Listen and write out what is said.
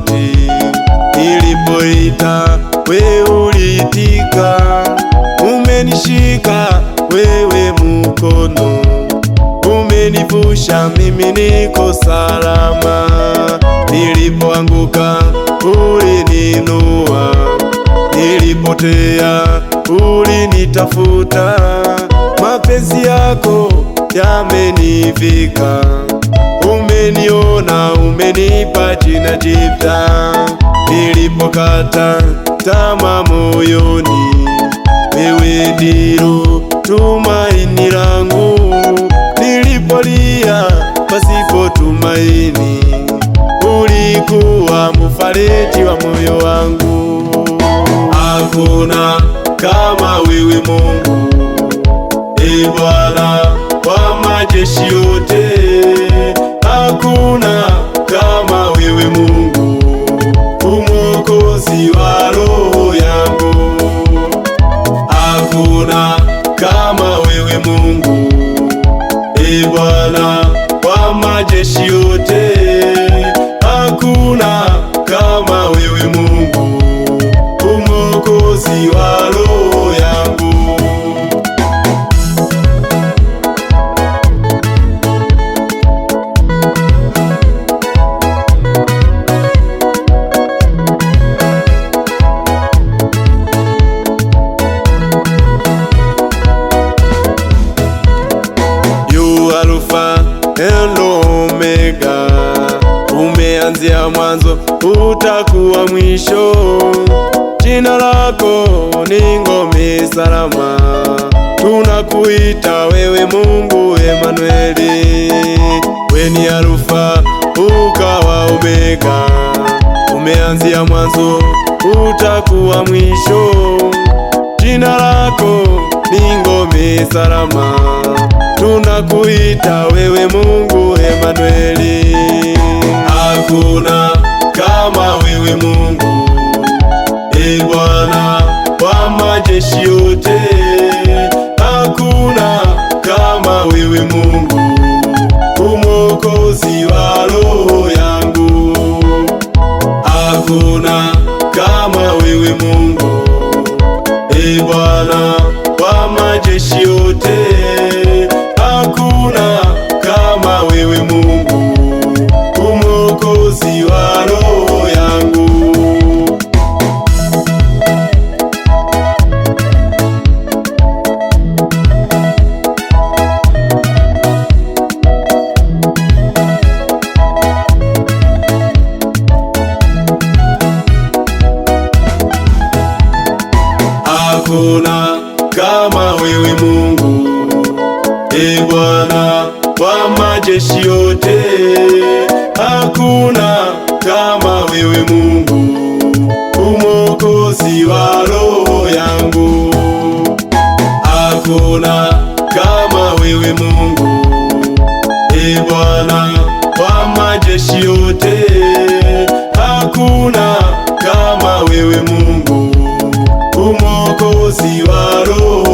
sauti, nilipoita wewe uliitika. Umenishika wewe mkono, umenivusha mimi niko salama. Nilipoanguka ulininua, nilipotea ulinitafuta. Mapenzi yako yamenivika, umeniona, umenipa jina jipya. Nilipokata tamaa moyoni, wewe ndilo tumaini langu. Nilipolia pasipo tumaini, ulikuwa mfariji wa moyo wangu. Hakuna kama wewe Mungu, Ee Bwana wa majeshi yote. Hakuna kama wewe Mungu, Mwokozi wa roho yangu. Hakuna kama wewe Mungu, Ee Bwana wa majeshi yote. Hakuna kama wewe Mungu, Mwokozi wa roho yangu. Alfa and Omega, umeanzia mwanzo utakuwa mwisho. Jina lako ni ngome salama, tunakuita wewe Mungu Emanueli. We ni Alfa ukawa Omega, umeanzia mwanzo utakuwa mwisho. Jina lako ni ngome salama, tunakuita wewe Mungu Emanueli. Hakuna kama wewe Mungu, Ee Bwana wa majeshi yote. Hakuna kama wewe Mungu, Mwokozi wa roho yangu. Hakuna kama wewe Mungu, Ee Bwana wa majeshi yote. Hakuna kama wewe Mungu, Mwokozi wa roho yangu. Hakuna kama wewe Mungu, Ee Bwana wa majeshi yote. Hakuna kama wewe Mungu, Mwokozi wa roho yangu. Hakuna kama wewe Mungu, Ee Bwana wa majeshi yote. Hakuna kama wewe Mungu, Mwokozi wa roho